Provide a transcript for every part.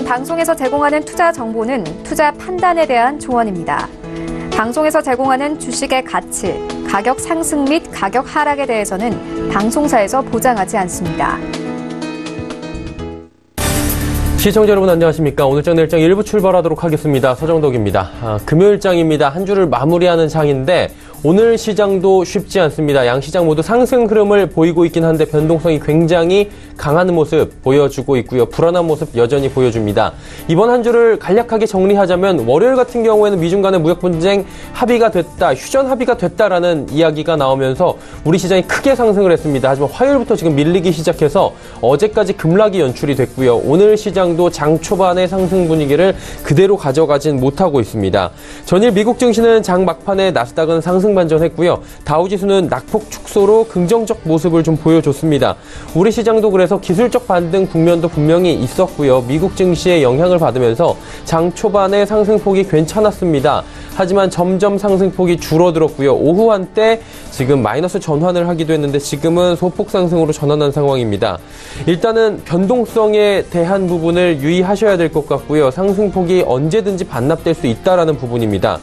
방송에서 제공하는 투자 정보는 투자 판단에 대한 조언입니다. 방송에서 제공하는 주식의 가치, 가격 상승 및 가격 하락에 대해서는 방송사에서 보장하지 않습니다. 시청자 여러분 안녕하십니까. 오늘장 내일장 1부 출발하도록 하겠습니다. 서정덕입니다. 금요일장입니다. 한 주를 마무리하는 장인데 오늘 시장도 쉽지 않습니다. 양시장 모두 상승 흐름을 보이고 있긴 한데 변동성이 굉장히 강한 모습 보여주고 있고요. 불안한 모습 여전히 보여줍니다. 이번 한 주를 간략하게 정리하자면 월요일 같은 경우에는 미중 간의 무역 분쟁 합의가 됐다, 휴전 합의가 됐다라는 이야기가 나오면서 우리 시장이 크게 상승을 했습니다. 하지만 화요일부터 지금 밀리기 시작해서 어제까지 급락이 연출이 됐고요. 오늘 시장도 장 초반의 상승 분위기를 그대로 가져가진 못하고 있습니다. 전일 미국 증시는 장 막판에 나스닥은 상승 반전했고요. 다우지수는 낙폭 축소로 긍정적 모습을 좀 보여줬습니다. 우리 시장도 그래서 기술적 반등 국면도 분명히 있었고요. 미국 증시의 영향을 받으면서 장 초반의 상승폭이 괜찮았습니다. 하지만 점점 상승폭이 줄어들었고요. 오후 한때 지금 마이너스 전환을 하기도 했는데 지금은 소폭 상승으로 전환한 상황입니다. 일단은 변동성에 대한 부분을 유의하셔야 될 것 같고요. 상승폭이 언제든지 반납될 수 있다라는 부분입니다.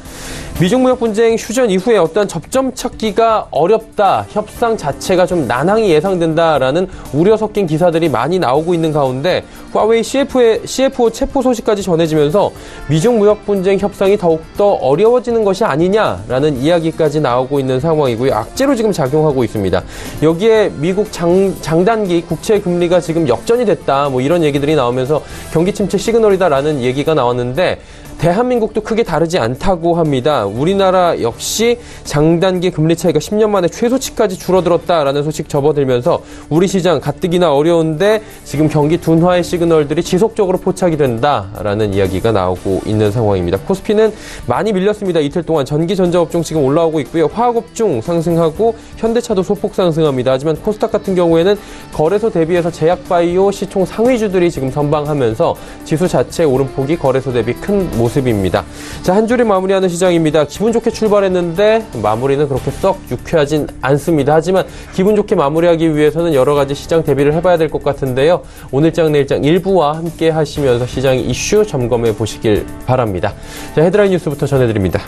미중 무역 분쟁 휴전 이후에 어떤 접점 찾기가 어렵다, 협상 자체가 좀 난항이 예상된다라는 우려 섞인 기사들이 많이 나오고 있는 가운데 화웨이 CFO 체포 소식까지 전해지면서 미중 무역 분쟁 협상이 더욱더 어려워지는 것이 아니냐라는 이야기까지 나오고 있는 상황이고요. 악재로 지금 작용하고 있습니다. 여기에 미국 장단기 국채 금리가 지금 역전이 됐다, 뭐 이런 얘기들이 나오면서 경기 침체 시그널이다라는 얘기가 나왔는데 대한민국도 크게 다르지 않다고 합니다. 우리나라 역시 장단기 금리 차이가 10년 만에 최소치까지 줄어들었다라는 소식 접어들면서 우리 시장 가뜩이나 어려운데 지금 경기 둔화의 시그널들이 지속적으로 포착이 된다라는 이야기가 나오고 있는 상황입니다. 코스피는 많이 밀렸습니다. 이틀 동안 전기 전자업종 지금 올라오고 있고요. 화학업종 상승하고 현대차도 소폭 상승합니다. 하지만 코스닥 같은 경우에는 거래소 대비해서 제약바이오 시총 상위주들이 지금 선방하면서 지수 자체 오름폭이 거래소 대비 큰 모습입니다. 자, 한 주를 마무리하는 시장입니다. 기분 좋게 출발했는데 마무리는 그렇게 썩 유쾌하진 않습니다. 하지만 기분 좋게 마무리하기 위해서는 여러 가지 시장 대비를 해봐야 될 것 같은데요. 오늘장 내일장 일부와 함께 하시면서 시장 이슈 점검해 보시길 바랍니다. 자, 헤드라인 뉴스부터 전해드립니다.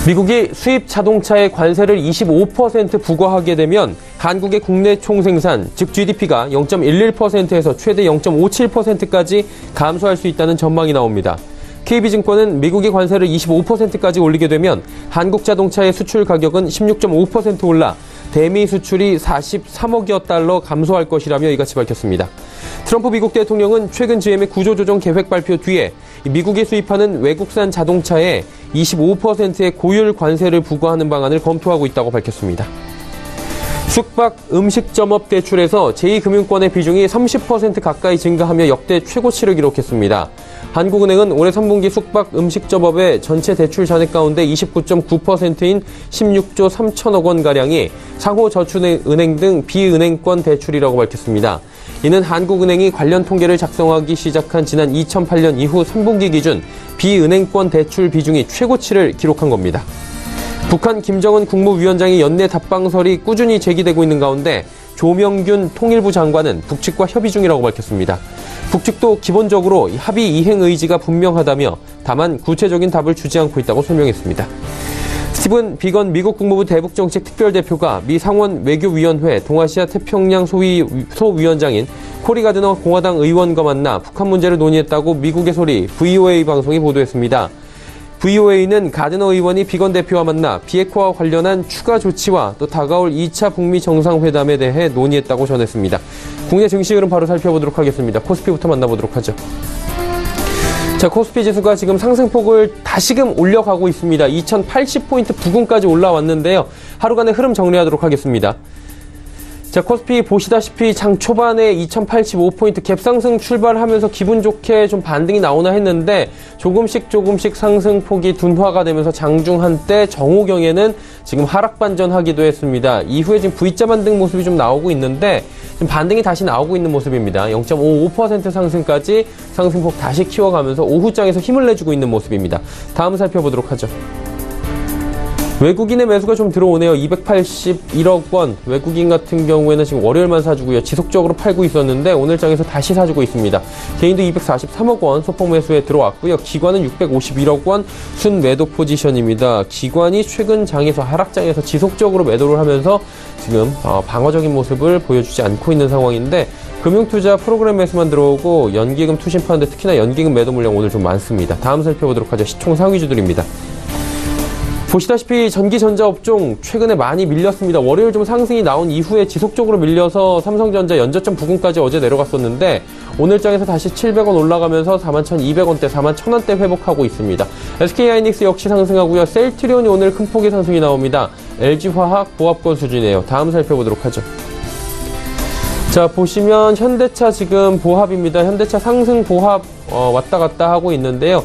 미국이 수입 자동차의 관세를 25% 부과하게 되면 한국의 국내 총생산, 즉 GDP가 0.11%에서 최대 0.57%까지 감소할 수 있다는 전망이 나옵니다. KB증권은 미국이 관세를 25%까지 올리게 되면 한국 자동차의 수출 가격은 16.5% 올라 대미 수출이 43억여 달러 감소할 것이라며 이같이 밝혔습니다. 트럼프 미국 대통령은 최근 GM의 구조조정 계획 발표 뒤에 미국이 수입하는 외국산 자동차에 25%의 고율 관세를 부과하는 방안을 검토하고 있다고 밝혔습니다. 숙박 음식점업 대출에서 제2금융권의 비중이 30% 가까이 증가하며 역대 최고치를 기록했습니다. 한국은행은 올해 3분기 숙박 음식점업의 전체 대출 잔액 가운데 29.9%인 16조 3천억 원가량이 상호저축은행 등 비은행권 대출이라고 밝혔습니다. 이는 한국은행이 관련 통계를 작성하기 시작한 지난 2008년 이후 3분기 기준 비은행권 대출 비중이 최고치를 기록한 겁니다. 북한 김정은 국무위원장의 연내 답방설이 꾸준히 제기되고 있는 가운데 조명균 통일부 장관은 북측과 협의 중이라고 밝혔습니다. 북측도 기본적으로 합의 이행 의지가 분명하다며 다만 구체적인 답을 주지 않고 있다고 설명했습니다. 스티븐 비건 미국 국무부 대북정책 특별대표가 미 상원 외교위원회 동아시아 태평양 소위원장인 코리 가드너 공화당 의원과 만나 북한 문제를 논의했다고 미국의 소리 VOA 방송이 보도했습니다. VOA는 가드너 의원이 비건 대표와 만나 비핵화와 관련한 추가 조치와 또 다가올 2차 북미 정상회담에 대해 논의했다고 전했습니다. 국내 증시 흐름 바로 살펴보도록 하겠습니다. 코스피부터 만나보도록 하죠. 자, 코스피 지수가 지금 상승폭을 다시금 올려가고 있습니다. 2080포인트 부근까지 올라왔는데요. 하루간의 흐름 정리하도록 하겠습니다. 자, 코스피 보시다시피 장 초반에 2085포인트 갭상승 출발하면서 기분 좋게 좀 반등이 나오나 했는데 조금씩 상승폭이 둔화가 되면서 장중 한때 정오경에는 지금 하락 반전하기도 했습니다. 이후에 지금 V자 반등 모습이 좀 나오고 있는데 지금 반등이 다시 나오고 있는 모습입니다. 0.55% 상승까지 상승폭 다시 키워가면서 오후장에서 힘을 내주고 있는 모습입니다. 다음 살펴보도록 하죠. 외국인의 매수가 좀 들어오네요. 281억 원. 외국인 같은 경우에는 지금 월요일만 사주고요. 지속적으로 팔고 있었는데 오늘 장에서 다시 사주고 있습니다. 개인도 243억 원 소폭 매수에 들어왔고요. 기관은 651억 원 순매도 포지션입니다. 기관이 최근 장에서 하락장에서 지속적으로 매도를 하면서 지금 방어적인 모습을 보여주지 않고 있는 상황인데 금융투자 프로그램 매수만 들어오고 연기금 투심 파는데 특히나 연기금 매도 물량 오늘 좀 많습니다. 다음 살펴보도록 하죠. 시총 상위주들입니다. 보시다시피 전기전자업종 최근에 많이 밀렸습니다. 월요일 좀 상승이 나온 이후에 지속적으로 밀려서 삼성전자 연저점 부근까지 어제 내려갔었는데 오늘 장에서 다시 700원 올라가면서 41,200원대, 41,000원대 회복하고 있습니다. SK하이닉스 역시 상승하고요. 셀트리온이 오늘 큰 폭의 상승이 나옵니다. LG화학 보합권 수준이에요. 다음 살펴보도록 하죠. 자, 보시면 현대차 지금 보합입니다. 현대차 상승 보합 왔다 갔다 하고 있는데요.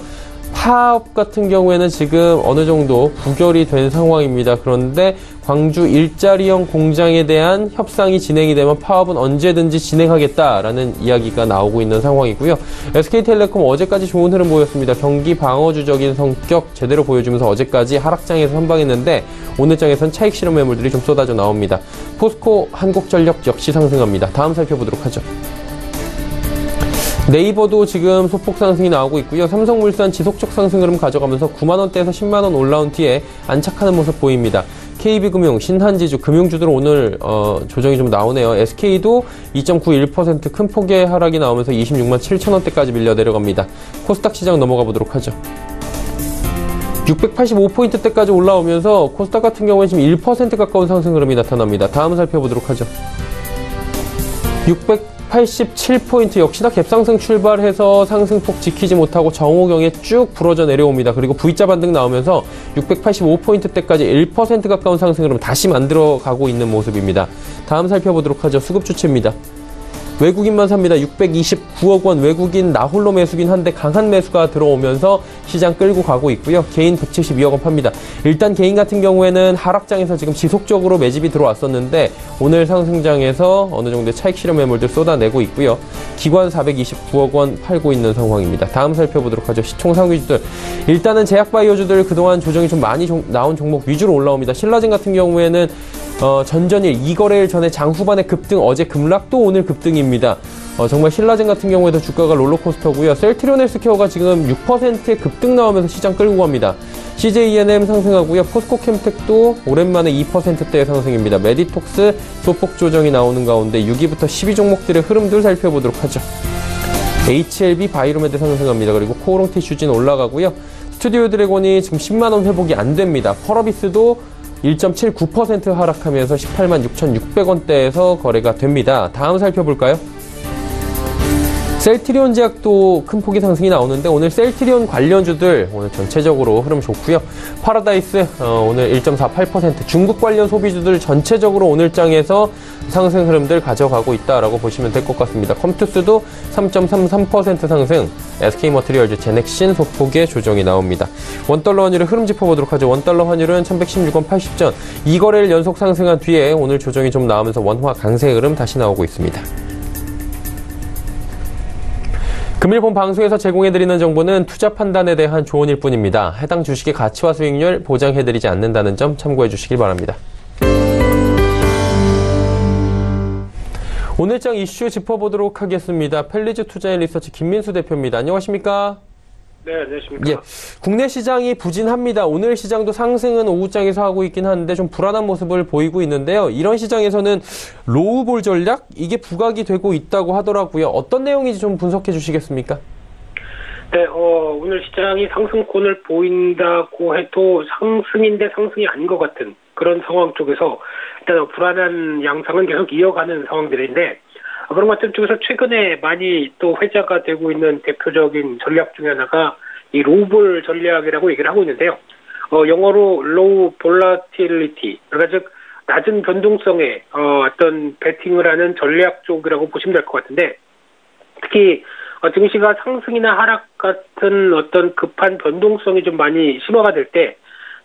파업 같은 경우에는 지금 어느 정도 부결이 된 상황입니다. 그런데 광주 일자리형 공장에 대한 협상이 진행이 되면 파업은 언제든지 진행하겠다라는 이야기가 나오고 있는 상황이고요. SK텔레콤 어제까지 좋은 흐름 보였습니다. 경기 방어주적인 성격 제대로 보여주면서 어제까지 하락장에서 선방했는데 오늘 장에선 차익 실현 매물들이 좀 쏟아져 나옵니다. 포스코 한국전력 역시 상승합니다. 다음 살펴보도록 하죠. 네이버도 지금 소폭 상승이 나오고 있고요. 삼성물산 지속적 상승 흐름 가져가면서 9만원대에서 10만원 올라온 뒤에 안착하는 모습 보입니다. KB금융, 신한지주, 금융주들 오늘 조정이 좀 나오네요. SK도 2.91% 큰 폭의 하락이 나오면서 26만 7천원대까지 밀려 내려갑니다. 코스닥 시장 넘어가 보도록 하죠. 685포인트대까지 올라오면서 코스닥 같은 경우는 지금 1% 가까운 상승 흐름이 나타납니다. 다음 살펴보도록 하죠. 687포인트 역시나 갭상승 출발해서 상승폭 지키지 못하고 정오경에 쭉 부러져 내려옵니다. 그리고 V자 반등 나오면서 685포인트대까지 1% 가까운 상승 흐름 다시 만들어가고 있는 모습입니다. 다음 살펴보도록 하죠. 수급주체입니다. 외국인만 삽니다. 629억 원 외국인 나홀로 매수긴 한데 강한 매수가 들어오면서 시장 끌고 가고 있고요. 개인 172억 원 팝니다. 일단 개인 같은 경우에는 하락장에서 지금 지속적으로 매집이 들어왔었는데 오늘 상승장에서 어느 정도의 차익 실현 매물들 쏟아내고 있고요. 기관 429억 원 팔고 있는 상황입니다. 다음 살펴보도록 하죠. 시총 상위주들. 일단은 제약바이오주들 그동안 조정이 좀 많이 나온 종목 위주로 올라옵니다. 신라젠 같은 경우에는 전전일 2거래일 전에 장 후반에 급등, 어제 급락도 오늘 급등입니다. 정말 신라젠 같은 경우에도 주가가 롤러코스터고요. 셀트리온 헬스케어가 지금 6%의 급등 나오면서 시장 끌고 갑니다. CJENM 상승하고요. 포스코캠텍도 오랜만에 2%대의 상승입니다. 메디톡스 소폭 조정이 나오는 가운데 6위부터 10위 종목들의 흐름들 살펴보도록 하죠. HLB 바이로메드 상승합니다. 그리고 코오롱 티슈진 올라가고요. 스튜디오 드래곤이 지금 10만원 회복이 안 됩니다. 펄어비스도 1.79% 하락하면서 186,600원대에서 거래가 됩니다. 다음 살펴볼까요? 셀트리온 제약도 큰 폭의 상승이 나오는데 오늘 셀트리온 관련주들 오늘 전체적으로 흐름 좋고요. 파라다이스 오늘 1.48% 중국 관련 소비주들 전체적으로 오늘 장에서 상승 흐름들 가져가고 있다라고 보시면 될 것 같습니다. 컴투스도 3.33% 상승, SK머티리얼즈, 제넥신 소폭의 조정이 나옵니다. 원달러 환율의 흐름 짚어보도록 하죠. 원달러 환율은 1116원 80전 2거래일 연속 상승한 뒤에 오늘 조정이 좀 나오면서 원화 강세 흐름 다시 나오고 있습니다. 금일 본 방송에서 제공해드리는 정보는 투자 판단에 대한 조언일 뿐입니다. 해당 주식의 가치와 수익률 보장해드리지 않는다는 점 참고해 주시길 바랍니다. 오늘장 이슈 짚어보도록 하겠습니다. 펠리즈 투자앤리서치 김민수 대표입니다. 안녕하십니까? 네, 안녕하십니까. 예, 국내 시장이 부진합니다. 오늘 시장도 상승은 오후장에서 하고 있긴 하는데 좀 불안한 모습을 보이고 있는데요. 이런 시장에서는 로우볼 전략? 이게 부각이 되고 있다고 하더라고요. 어떤 내용인지 좀 분석해 주시겠습니까? 네, 오늘 시장이 상승권을 보인다고 해도 상승인데 상승이 아닌 것 같은 그런 상황 쪽에서 일단 불안한 양상은 계속 이어가는 상황들인데 그런 것들 중에서 최근에 많이 또 회자가 되고 있는 대표적인 전략 중에 하나가 이 로우볼 전략이라고 얘기를 하고 있는데요. 영어로 low volatility, 그러니까 즉 낮은 변동성의 어떤 베팅을 하는 전략 쪽이라고 보시면 될 것 같은데 특히 증시가 상승이나 하락 같은 어떤 급한 변동성이 좀 많이 심화가 될 때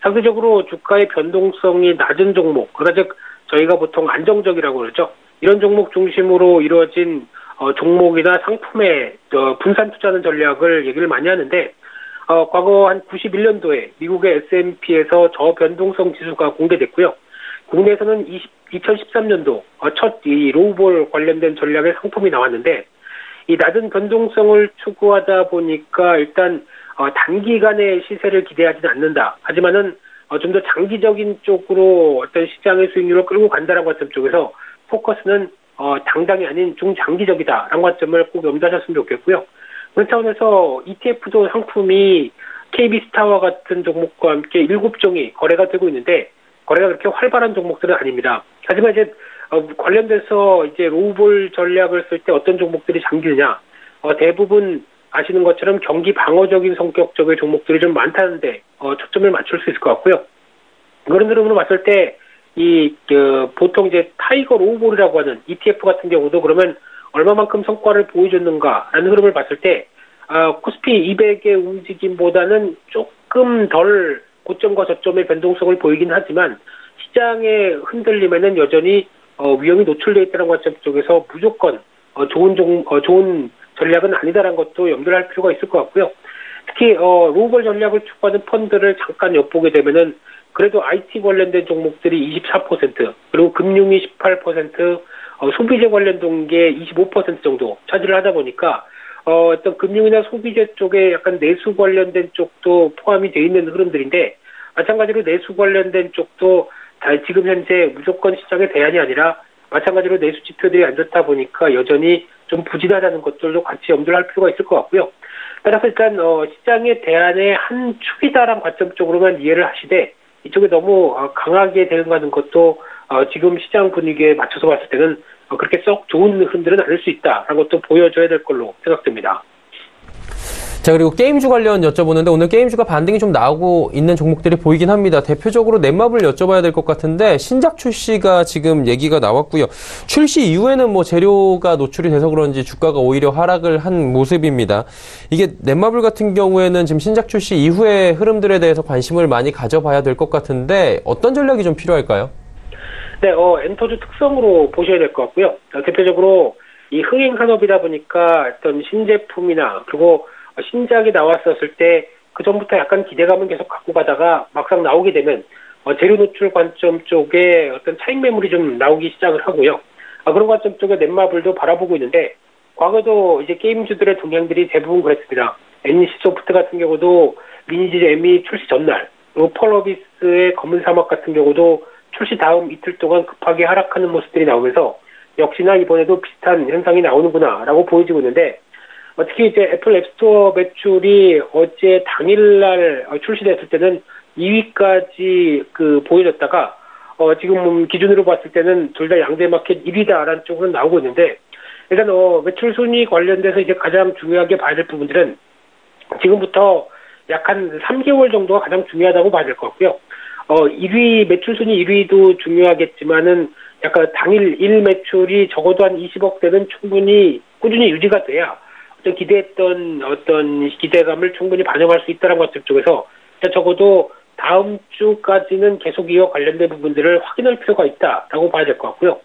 상대적으로 주가의 변동성이 낮은 종목, 그러니까 즉 저희가 보통 안정적이라고 그러죠. 이런 종목 중심으로 이루어진 종목이나 상품의 분산 투자하는 전략을 얘기를 많이 하는데 과거 한 91년도에 미국의 S&P에서 저변동성 지수가 공개됐고요. 국내에서는 2013년도 첫 이 로우볼 관련된 전략의 상품이 나왔는데 이 낮은 변동성을 추구하다 보니까 일단 단기간의 시세를 기대하지는 않는다. 하지만은 좀 더 장기적인 쪽으로 어떤 시장의 수익률을 끌고 간다는 관점 쪽에서 포커스는 당장이 아닌 중장기적이다라는 관점을 꼭 염두하셨으면 좋겠고요. 그런 차원에서 ETF도 상품이 KB스타와 같은 종목과 함께 7종이 거래가 되고 있는데 거래가 그렇게 활발한 종목들은 아닙니다. 하지만 이제 관련돼서 이제 로우볼 전략을 쓸 때 어떤 종목들이 잠기느냐 대부분 아시는 것처럼 경기 방어적인 성격 쪽의 종목들이 좀 많다는데 초점을 맞출 수 있을 것 같고요. 그런 흐름으로 봤을 때 보통 이제 타이거 로우볼이라고 하는 ETF 같은 경우도 그러면 얼마만큼 성과를 보여줬는가라는 흐름을 봤을 때 코스피 200의 움직임보다는 조금 덜 고점과 저점의 변동성을 보이긴 하지만 시장의 흔들림에는 여전히 위험이 노출되어 있다는 관점 쪽에서 무조건 좋은 전략은 아니다라는 것도 염두를 할 필요가 있을 것 같고요. 특히 로우볼 전략을 추구하는 펀드를 잠깐 엿보게 되면은 그래도 IT 관련된 종목들이 24%, 그리고 금융이 18%, 소비재 관련 동계 25% 정도 차지를 하다 보니까 어떤 금융이나 소비재 쪽에 약간 내수 관련된 쪽도 포함이 되어 있는 흐름들인데 마찬가지로 내수 관련된 쪽도 지금 현재 무조건 시장의 대안이 아니라 마찬가지로 내수 지표들이 안 좋다 보니까 여전히 좀 부진하다는 것들도 같이 염두를 할 필요가 있을 것 같고요. 따라서 일단 시장의 대안의 한 축이다라는 관점 쪽으로만 이해를 하시되 이쪽에 너무 강하게 대응하는 것도 지금 시장 분위기에 맞춰서 봤을 때는 그렇게 썩 좋은 흐름들은 아닐 수 있다라는 것도 보여줘야 될 걸로 생각됩니다. 자, 그리고 게임주 관련 여쭤보는데 오늘 게임주가 반등이 좀 나오고 있는 종목들이 보이긴 합니다. 대표적으로 넷마블 여쭤봐야 될 것 같은데 신작 출시가 지금 얘기가 나왔고요. 출시 이후에는 뭐 재료가 노출이 돼서 그런지 주가가 오히려 하락을 한 모습입니다. 이게 넷마블 같은 경우에는 지금 신작 출시 이후의 흐름들에 대해서 관심을 많이 가져봐야 될 것 같은데 어떤 전략이 좀 필요할까요? 네, 엔터주 특성으로 보셔야 될 것 같고요. 대표적으로 이 흥행 산업이다 보니까 어떤 신제품이나 그리고 신작이 나왔었을 때 그 전부터 약간 기대감은 계속 갖고 가다가 막상 나오게 되면 재료 노출 관점 쪽에 어떤 차익 매물이 좀 나오기 시작을 하고요. 그런 관점 쪽에 넷마블도 바라보고 있는데 과거도 이제 게임주들의 동향들이 대부분 그랬습니다. NC소프트 같은 경우도 리니지 M이 출시 전날, 그리고 펄어비스의 검은 사막 같은 경우도 출시 다음 이틀 동안 급하게 하락하는 모습들이 나오면서 역시나 이번에도 비슷한 현상이 나오는구나라고 보여지고 있는데 특히 이제 애플 앱스토어 매출이 어제 당일날 출시됐을 때는 2위까지 보여졌다가 지금 기준으로 봤을 때는 둘 다 양대 마켓 1위다라는 쪽으로 나오고 있는데 일단 매출 순위 관련돼서 이제 가장 중요하게 봐야 될 부분들은 지금부터 약 한 3개월 정도가 가장 중요하다고 봐야 될 것 같고요. 1위 매출 순위 1위도 중요하겠지만은 약간 당일 1 매출이 적어도 한 20억대는 충분히 꾸준히 유지가 돼야 기대했던 어떤 기대감을 충분히 반영할 수 있다는 것 쪽에서 적어도 다음 주까지는 계속 이어 관련된 부분들을 확인할 필요가 있다라고 봐야 될 것 같고요.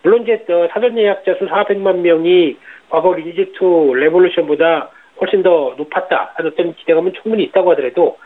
물론 이제 사전 예약자 수 400만 명이 과거 리니지2 레볼루션보다 훨씬 더 높았다 하는 어떤 기대감은 충분히 있다고 하더라도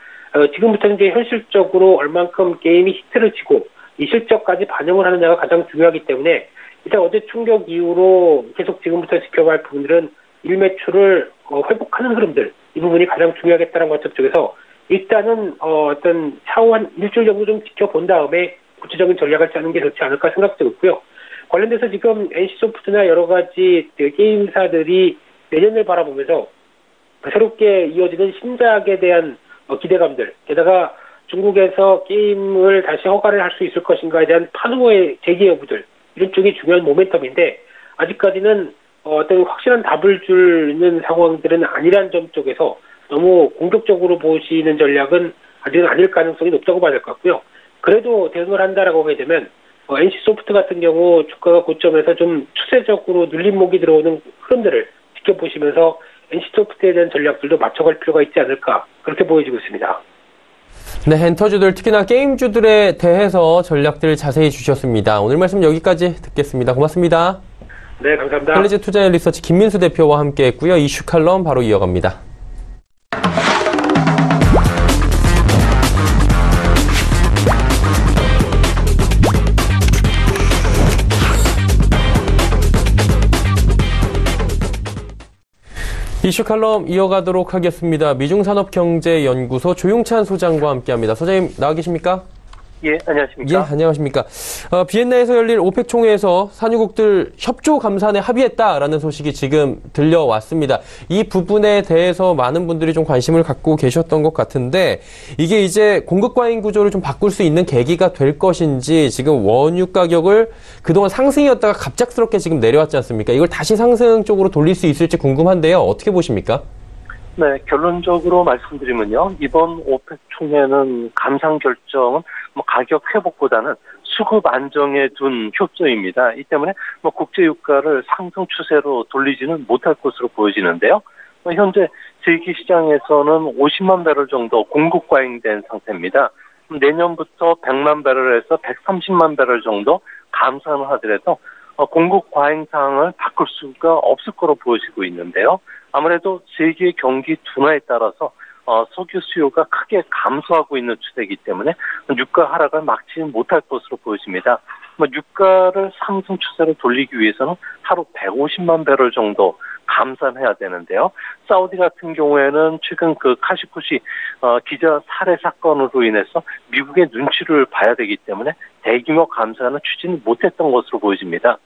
지금부터는 이제 현실적으로 얼만큼 게임이 히트를 치고 이 실적까지 반영을 하느냐가 가장 중요하기 때문에 일단 어제 충격 이후로 계속 지금부터 지켜봐야 할 부분들은 일매출을 회복하는 흐름들, 이 부분이 가장 중요하겠다는 관점 쪽에서 일단은 어떤 차후 한 일주일 정도 좀 지켜본 다음에 구체적인 전략을 짜는 게 좋지 않을까 생각되고 있고요. 관련돼서 지금 NC소프트나 여러 가지 게임사들이 내년을 바라보면서 새롭게 이어지는 신작에 대한 기대감들, 게다가 중국에서 게임을 다시 허가를 할 수 있을 것인가에 대한 판호의 제기 여부들, 이런 쪽이 중요한 모멘텀인데 아직까지는 어떤 확실한 답을 주는 상황들은 아니란 점 쪽에서 너무 공격적으로 보시는 전략은 아직은 아닐 가능성이 높다고 봐야 될 것 같고요. 그래도 대응을 한다라고 하게 되면 NC소프트 같은 경우 주가가 고점에서 좀 추세적으로 눌림목이 들어오는 흐름들을 지켜보시면서 NC소프트에 대한 전략들도 맞춰갈 필요가 있지 않을까 그렇게 보여지고 있습니다. 네, 엔터주들 특히나 게임주들에 대해서 전략들 자세히 주셨습니다. 오늘 말씀 여기까지 듣겠습니다. 고맙습니다. 네, 감사합니다. 헬리즈 투자연 리서치 김민수 대표와 함께했고요. 이슈 칼럼 바로 이어갑니다. 이슈 칼럼 이어가도록 하겠습니다. 미중산업경제연구소 조용찬 소장과 함께합니다. 소장님 나와 계십니까? 예, 안녕하십니까? 예, 안녕하십니까? 비엔나에서 열릴 오펙 총회에서 산유국들 협조 감산에 합의했다라는 소식이 지금 들려왔습니다. 이 부분에 대해서 많은 분들이 좀 관심을 갖고 계셨던 것 같은데 이게 이제 공급 과잉 구조를 좀 바꿀 수 있는 계기가 될 것인지 지금 원유 가격을 그동안 상승이었다가 갑작스럽게 지금 내려왔지 않습니까? 이걸 다시 상승 쪽으로 돌릴 수 있을지 궁금한데요. 어떻게 보십니까? 네, 결론적으로 말씀드리면요. 이번 오펙 총회는 감산 결정은 가격 회복보다는 수급 안정에 둔 협조입니다. 이 때문에 국제 유가를 상승 추세로 돌리지는 못할 것으로 보여지는데요. 현재 세계 시장에서는 50만 배럴 정도 공급 과잉된 상태입니다. 내년부터 100만 배럴에서 130만 배럴 정도 감산을 하더라도 공급 과잉 상황을 바꿀 수가 없을 거로 보여지고 있는데요. 아무래도 세계 경기 둔화에 따라서 석유 수요가 크게 감소하고 있는 추세이기 때문에 유가 하락을 막지 못할 것으로 보여집니다. 유가를 상승 추세로 돌리기 위해서는 하루 150만 배럴 정도 감산해야 되는데요. 사우디 같은 경우에는 최근 그 카시쿠시 기자 살해 사건으로 인해서 미국의 눈치를 봐야 되기 때문에 대규모 감산을 추진 못했던 것으로 보여집니다.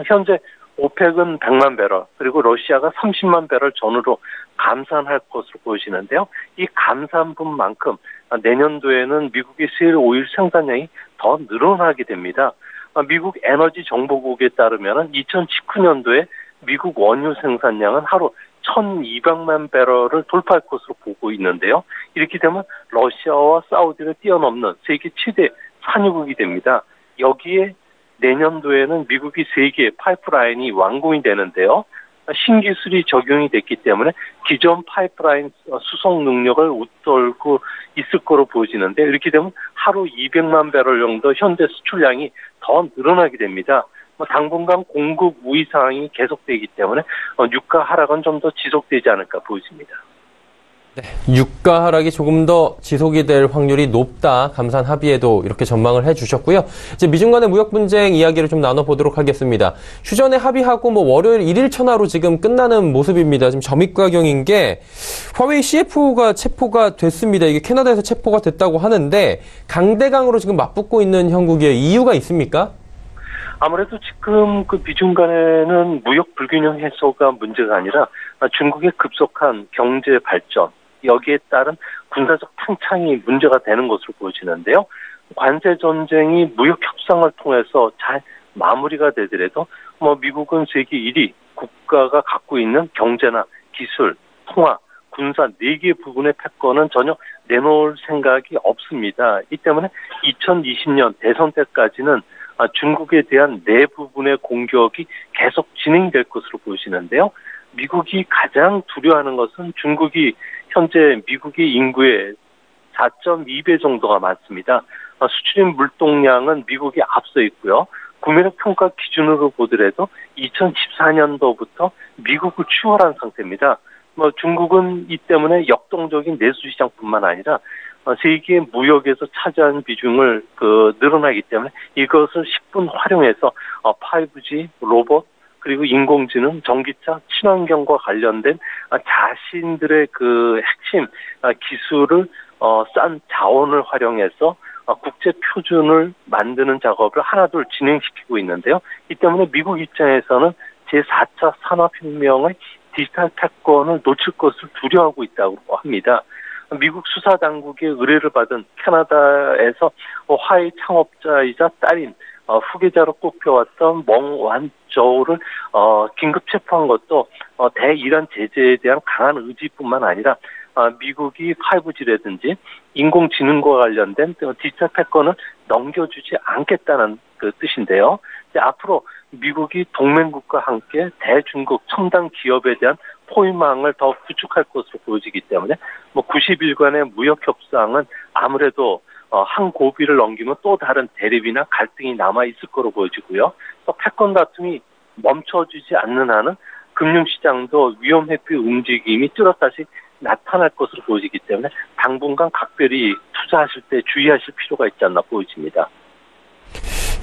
현재 오펙은 100만 배럴, 그리고 러시아가 30만 배럴 전후로 감산할 것으로 보여지는데요. 이 감산분만큼 내년도에는 미국의 셰일 오일 생산량이 더 늘어나게 됩니다. 미국 에너지 정보국에 따르면 2019년도에 미국 원유 생산량은 하루 1,200만 배럴을 돌파할 것으로 보고 있는데요. 이렇게 되면 러시아와 사우디를 뛰어넘는 세계 최대 산유국이 됩니다. 여기에 내년도에는 미국이 3개의 파이프라인이 완공이 되는데요. 신기술이 적용이 됐기 때문에 기존 파이프라인 수송 능력을 웃돌고 있을 거로 보여지는데 이렇게 되면 하루 200만 배럴 정도 현재 수출량이 더 늘어나게 됩니다. 당분간 공급 우위 상황이 계속되기 때문에 유가 하락은 좀 더 지속되지 않을까 보여집니다. 네, 유가 하락이 조금 더 지속이 될 확률이 높다. 감산 합의에도 이렇게 전망을 해주셨고요. 이제 미중 간의 무역 분쟁 이야기를 좀 나눠보도록 하겠습니다. 휴전에 합의하고 월요일 1일 천하로 지금 끝나는 모습입니다. 지금 점입가경인 게 화웨이 CFO가 체포가 됐습니다. 이게 캐나다에서 체포가 됐다고 하는데 강대강으로 지금 맞붙고 있는 형국이에요. 이유가 있습니까? 아무래도 지금 그 미중 간에는 무역 불균형 해소가 문제가 아니라 중국의 급속한 경제 발전, 여기에 따른 군사적 팽창이 문제가 되는 것으로 보여지는데요. 관세 전쟁이 무역 협상을 통해서 잘 마무리가 되더라도 미국은 세계 1위 국가가 갖고 있는 경제나 기술, 통화, 군사 4개 부분의 패권은 전혀 내놓을 생각이 없습니다. 이 때문에 2020년 대선 때까지는 중국에 대한 네 부분의 공격이 계속 진행될 것으로 보여지는데요. 미국이 가장 두려워하는 것은 중국이 현재 미국의 인구의 4.2배 정도가 많습니다. 수출입 물동량은 미국이 앞서 있고요. 구매력 평가 기준으로 보더라도 2014년도부터 미국을 추월한 상태입니다. 중국은 이 때문에 역동적인 내수 시장뿐만 아니라 세계 무역에서 차지하는 비중을 늘어나기 때문에 이것을 10분 활용해서 5G, 로봇, 그리고 인공지능, 전기차, 친환경과 관련된 자신들의 핵심 기술을 싼 자원을 활용해서 국제 표준을 만드는 작업을 하나둘 진행시키고 있는데요. 이 때문에 미국 입장에서는 제4차 산업혁명의 디지털 패권을 놓칠 것을 두려워하고 있다고 합니다. 미국 수사당국의 의뢰를 받은 캐나다에서 화웨이 창업자이자 딸인 후계자로 꼽혀왔던 멍완저우를 긴급 체포한 것도 대이란 제재에 대한 강한 의지뿐만 아니라 미국이 5G라든지 인공지능과 관련된 디지털 패권을 넘겨주지 않겠다는 뜻인데요. 앞으로 미국이 동맹국과 함께 대중국 첨단 기업에 대한 포위망을 더 구축할 것으로 보여지기 때문에 90일간의 무역 협상은 아무래도 한 고비를 넘기면 또 다른 대립이나 갈등이 남아 있을 거로 보여지고요. 또 패권 다툼이 멈춰지지 않는 한은 금융시장도 위험 회피 움직임이 뚜렷이 나타날 것으로 보여지기 때문에 당분간 각별히 투자하실 때 주의하실 필요가 있지 않나 보여집니다.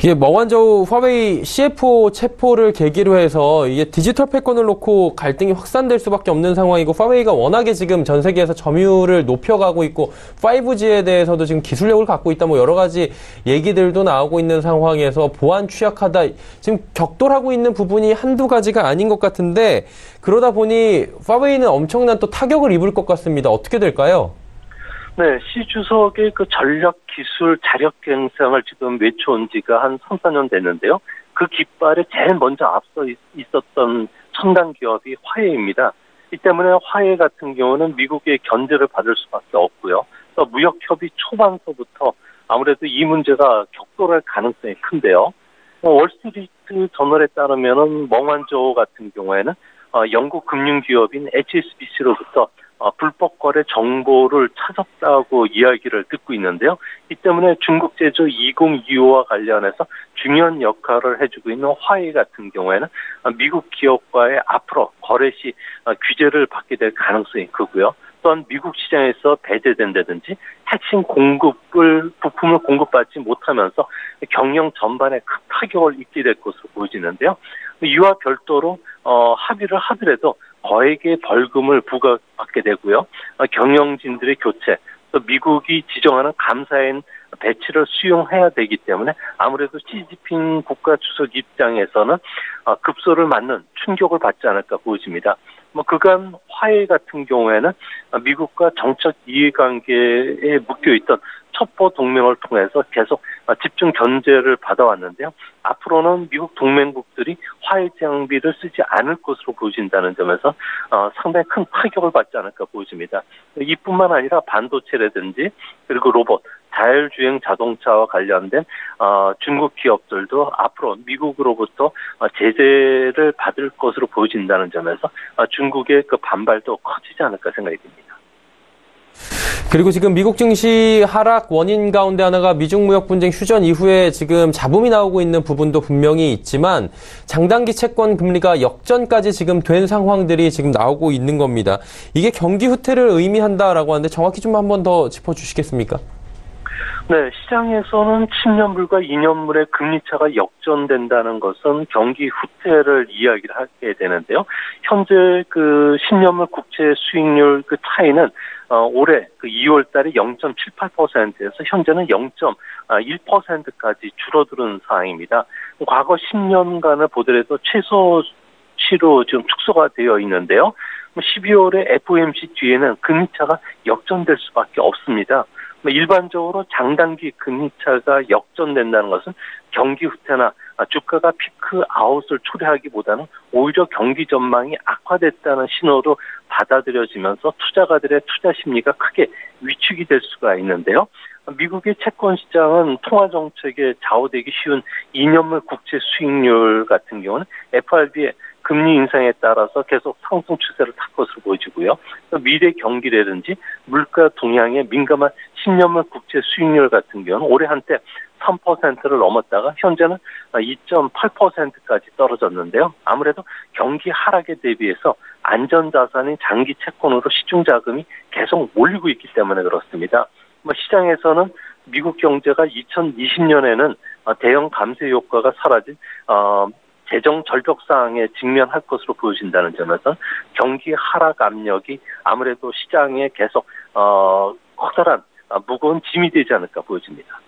이게 머완저우 화웨이 CFO 체포를 계기로 해서 이게 디지털 패권을 놓고 갈등이 확산될 수밖에 없는 상황이고, 화웨이가 워낙에 지금 전 세계에서 점유율을 높여가고 있고 5G에 대해서도 지금 기술력을 갖고 있다, 뭐 여러 가지 얘기들도 나오고 있는 상황에서 보안 취약하다, 지금 격돌하고 있는 부분이 한두 가지가 아닌 것 같은데, 그러다 보니 화웨이는 엄청난 또 타격을 입을 것 같습니다. 어떻게 될까요? 네, 시 주석의 그 전략 기술 자력 경상을 지금 외쳐온 지가 한 3, 4년 됐는데요. 그 깃발에 제일 먼저 앞서 있었던 첨단 기업이 화웨이입니다. 이 때문에 화웨이 같은 경우는 미국의 견제를 받을 수밖에 없고요. 또 무역 협의 초반서부터 아무래도 이 문제가 격돌할 가능성이 큰데요. 월스트리트 저널에 따르면은 머완저우 같은 경우에는 영국 금융기업인 HSBC로부터 불법 거래 정보를 찾았다고 이야기를 듣고 있는데요. 이 때문에 중국 제조 2025와 관련해서 중요한 역할을 해주고 있는 화웨이 같은 경우에는 미국 기업과의 앞으로 거래 시 규제를 받게 될 가능성이 크고요. 또한 미국 시장에서 배제된다든지 핵심 부품을 공급받지 못하면서 경영 전반에 큰 타격을 입게 될 것으로 보여지는데요. 이와 별도로 합의를 하더라도 거액의 벌금을 부과받게 되고요. 경영진들의 교체, 또 미국이 지정하는 감사인 배치를 수용해야 되기 때문에 아무래도 시진핑 국가주석 입장에서는 급소를 맞는 충격을 받지 않을까 보여집니다. 그간 화웨이 같은 경우에는 미국과 정책 이해관계에 묶여있던 첩보 동맹을 통해서 계속 집중 견제를 받아왔는데요. 앞으로는 미국 동맹국들이 화웨이 장비를 쓰지 않을 것으로 보여진다는 점에서 상당히 큰 타격을 받지 않을까 보여집니다. 이뿐만 아니라 반도체라든지 그리고 로봇, 자율주행 자동차와 관련된 중국 기업들도 앞으로 미국으로부터 제재를 받을 것으로 보여진다는 점에서 중국의 그 반발도 커지지 않을까 생각이 듭니다. 그리고 지금 미국 증시 하락 원인 가운데 하나가 미중 무역 분쟁 휴전 이후에 지금 잡음이 나오고 있는 부분도 분명히 있지만, 장단기 채권 금리가 역전까지 지금 된 상황들이 지금 나오고 있는 겁니다. 이게 경기 후퇴를 의미한다라고 하는데 정확히 좀 한 번 더 짚어주시겠습니까? 네, 시장에서는 10년물과 2년물의 금리차가 역전된다는 것은 경기 후퇴를 이야기를 하게 되는데요. 현재 그 10년물 국채 수익률 그 차이는 올해 그 2월 달에 0.78%에서 현재는 0.1%까지 줄어드는 상황입니다. 과거 10년간을 보더라도 최소치로 지금 축소가 되어 있는데요. 12월에 FOMC 뒤에는 금리차가 역전될 수밖에 없습니다. 일반적으로 장단기 금리차가 역전된다는 것은 경기 후퇴나 주가가 피크 아웃을 초래하기보다는 오히려 경기 전망이 악화됐다는 신호로 받아들여지면서 투자가들의 투자 심리가 크게 위축이 될 수가 있는데요. 미국의 채권 시장은 통화 정책에 좌우되기 쉬운 2년물 국채 수익률 같은 경우는 FRB의 금리 인상에 따라서 계속 상승 추세를 탈 것으로 보여지고요. 미래 경기라든지 물가 동향에 민감한 10년물 국채 수익률 같은 경우는 올해 한때 3%를 넘었다가 현재는 2.8%까지 떨어졌는데요. 아무래도 경기 하락에 대비해서 안전자산인 장기 채권으로 시중 자금이 계속 몰리고 있기 때문에 그렇습니다. 시장에서는 미국 경제가 2020년에는 대형 감세 효과가 사라진 재정 절벽 상황에 직면할 것으로 보여진다는 점에서 경기 하락 압력이 아무래도 시장에 계속 커다란 무거운 짐이 되지 않을까 보여집니다.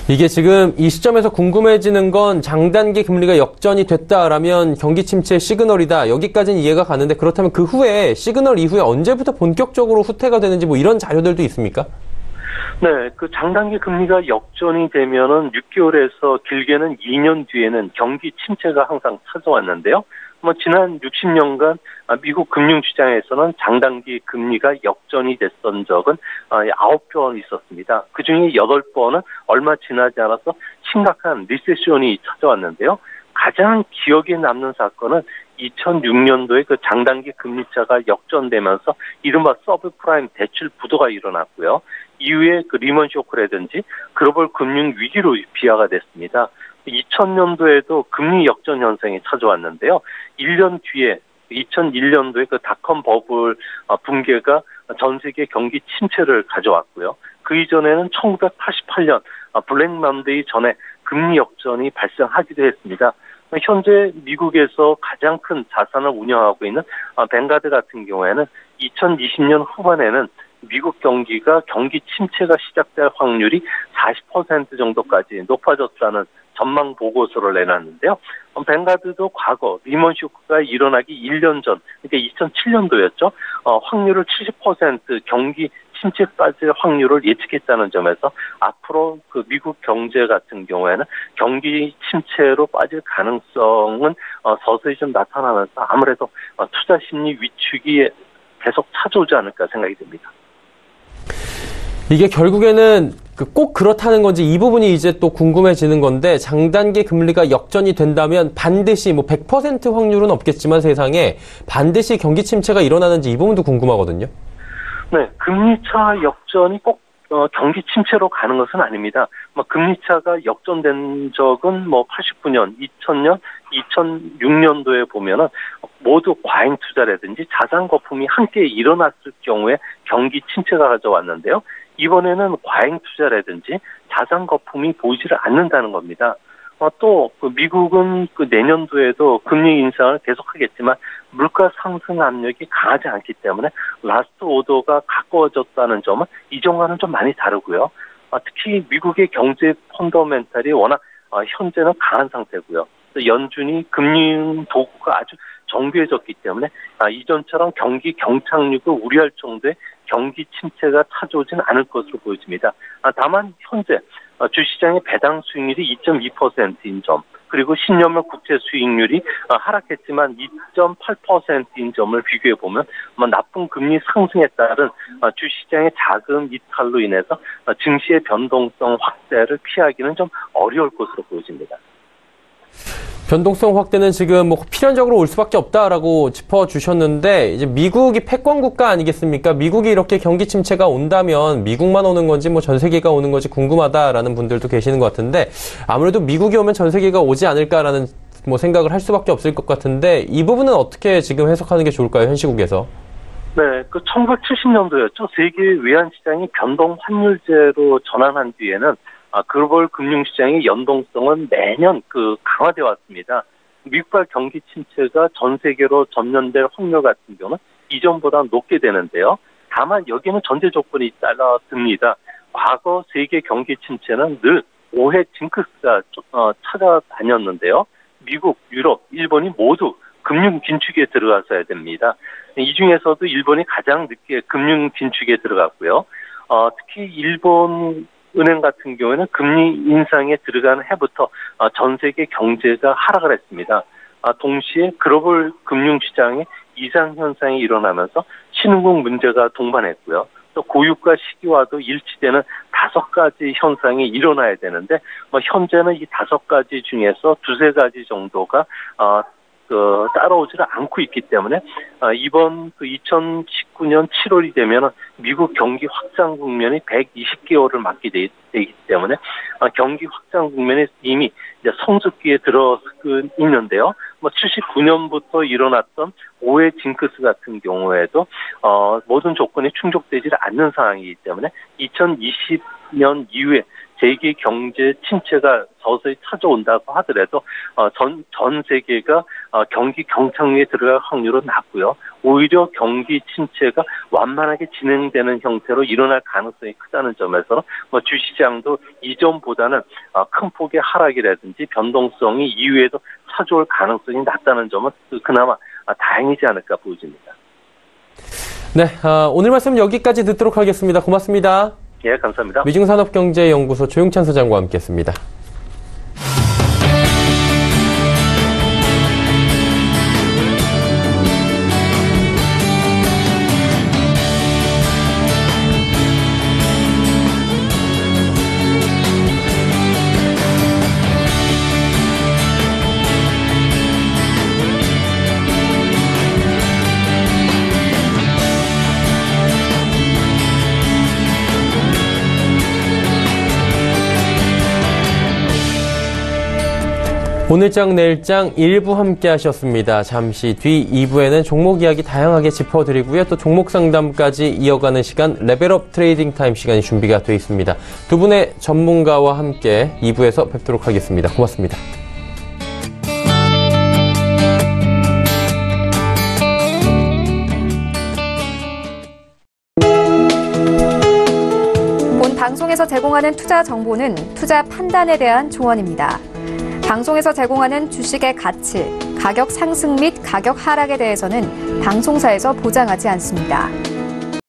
이게 지금 이 시점에서 궁금해지는 건 장단기 금리가 역전이 됐다라면 경기 침체 시그널이다. 여기까지는 이해가 가는데, 그렇다면 그 후에 시그널 이후에 언제부터 본격적으로 후퇴가 되는지 뭐 이런 자료들도 있습니까? 네, 그 장단기 금리가 역전이 되면은 6개월에서 길게는 2년 뒤에는 경기 침체가 항상 찾아왔는데요. 지난 60년간 미국 금융시장에서는 장단기 금리가 역전이 됐던 적은 9번 있었습니다. 그중에 8번은 얼마 지나지 않아서 심각한 리세션이 찾아왔는데요. 가장 기억에 남는 사건은 2006년도에 그 장단기 금리차가 역전되면서 이른바 서브프라임 대출 부도가 일어났고요. 이후에 그 리먼 쇼크라든지 글로벌 금융 위기로 비화가 됐습니다. 2000년도에도 금리 역전 현상이 찾아왔는데요. 1년 뒤에 2001년도에 그 닷컴 버블 붕괴가 전 세계 경기 침체를 가져왔고요. 그 이전에는 1988년 블랙 먼데이 전에 금리 역전이 발생하기도 했습니다. 현재 미국에서 가장 큰 자산을 운영하고 있는 뱅가드 같은 경우에는 2020년 후반에는 미국 경기가 경기 침체가 시작될 확률이 40% 정도까지 높아졌다는 전망 보고서를 내놨는데요. 뱅가드도 과거 리먼 쇼크가 일어나기 1년 전, 그러니까 2007년도였죠. 확률을 70% 경기 침체 빠질 확률을 예측했다는 점에서 앞으로 그 미국 경제 같은 경우에는 경기 침체로 빠질 가능성은 서서히 좀 나타나면서 아무래도 투자 심리 위축이 계속 찾아오지 않을까 생각이 듭니다. 이게 결국에는 꼭 그렇다는 건지 이 부분이 이제 또 궁금해지는 건데 장단기 금리가 역전이 된다면 반드시 100% 확률은 없겠지만 세상에 반드시 경기 침체가 일어나는지 이 부분도 궁금하거든요. 네, 금리차 역전이 꼭 경기 침체로 가는 것은 아닙니다. 금리차가 역전된 적은 89년, 2000년, 2006년도에 보면은 모두 과잉 투자라든지 자산 거품이 함께 일어났을 경우에 경기 침체가 가져왔는데요. 이번에는 과잉 투자라든지 자산 거품이 보이지를 않는다는 겁니다. 또 미국은 내년도에도 금리 인상을 계속하겠지만 물가 상승 압력이 강하지 않기 때문에 라스트 오더가 가까워졌다는 점은 이전과는 좀 많이 다르고요. 특히 미국의 경제 펀더멘탈이 워낙 현재는 강한 상태고요. 또 연준이 금융 도구가 아주 정교해졌기 때문에 이전처럼 경기 경착륙을 우려할 정도의 경기 침체가 찾아오지는 않을 것으로 보여집니다. 다만 현재 주시장의 배당 수익률이 2.2%인 점, 그리고 10년물 국채 수익률이 하락했지만 2.8%인 점을 비교해보면 나쁜 금리 상승에 따른 주시장의 자금 이탈로 인해서 증시의 변동성 확대를 피하기는 좀 어려울 것으로 보여집니다. 변동성 확대는 지금 필연적으로 올 수밖에 없다라고 짚어주셨는데 이제 미국이 패권 국가 아니겠습니까? 미국이 이렇게 경기 침체가 온다면 미국만 오는 건지 전 세계가 오는 건지 궁금하다라는 분들도 계시는 것 같은데 아무래도 미국이 오면 전 세계가 오지 않을까라는 생각을 할 수밖에 없을 것 같은데 이 부분은 어떻게 지금 해석하는 게 좋을까요? 현 시국에서? 네, 1970년도였죠. 세계 외환시장이 변동 환율제로 전환한 뒤에는 글로벌 금융시장의 연동성은 매년 강화되어 왔습니다. 미국과 경기 침체가 전 세계로 전염될 확률 같은 경우는 이전보다 높게 되는데요. 다만 여기는 전제 조건이 따라 듭니다. 과거 세계 경기 침체는 늘 5회 징크스가 찾아다녔는데요. 미국, 유럽, 일본이 모두 금융 긴축에 들어가서야 됩니다. 이 중에서도 일본이 가장 늦게 금융 긴축에 들어갔고요. 특히 일본 은행 같은 경우에는 금리 인상에 들어가는 해부터 전 세계 경제가 하락을 했습니다. 동시에 글로벌 금융시장에 이상 현상이 일어나면서 신흥국 문제가 동반했고요. 또 고유가 시기와도 일치되는 5가지 현상이 일어나야 되는데 현재는 이 5가지 중에서 2-3가지 정도가 따라오지를 않고 있기 때문에 이번 2019년 7월이 되면 미국 경기 확장 국면이 120개월을 맞게 되기 때문에 경기 확장 국면에 이미 이제 성숙기에 들어 있는데요. 79년부터 일어났던 5회 징크스 같은 경우에도 모든 조건이 충족되지 않는 상황이기 때문에 2020년 이후에 세계 경제 침체가 서서히 찾아온다고 하더라도 전 세계가 경기 경착륙에 들어갈 확률은 낮고요. 오히려 경기 침체가 완만하게 진행되는 형태로 일어날 가능성이 크다는 점에서는 주시장도 이전보다는 큰 폭의 하락이라든지 변동성이 이후에도 찾아올 가능성이 낮다는 점은 그나마 다행이지 않을까 보여집니다. 네, 오늘 말씀 여기까지 듣도록 하겠습니다. 고맙습니다. 예, 감사합니다. 미중산업경제연구소 조용찬 소장과 함께했습니다. 오늘장 내일장 일부 함께 하셨습니다. 잠시 뒤 2부에는 종목 이야기 다양하게 짚어드리고요. 또 종목 상담까지 이어가는 시간 레벨업 트레이딩 타임 시간이 준비가 되어 있습니다. 두 분의 전문가와 함께 2부에서 뵙도록 하겠습니다. 고맙습니다. 본 방송에서 제공하는 투자 정보는 투자 판단에 대한 조언입니다. 방송에서 제공하는 주식의 가치, 가격 상승 및 가격 하락에 대해서는 방송사에서 보장하지 않습니다.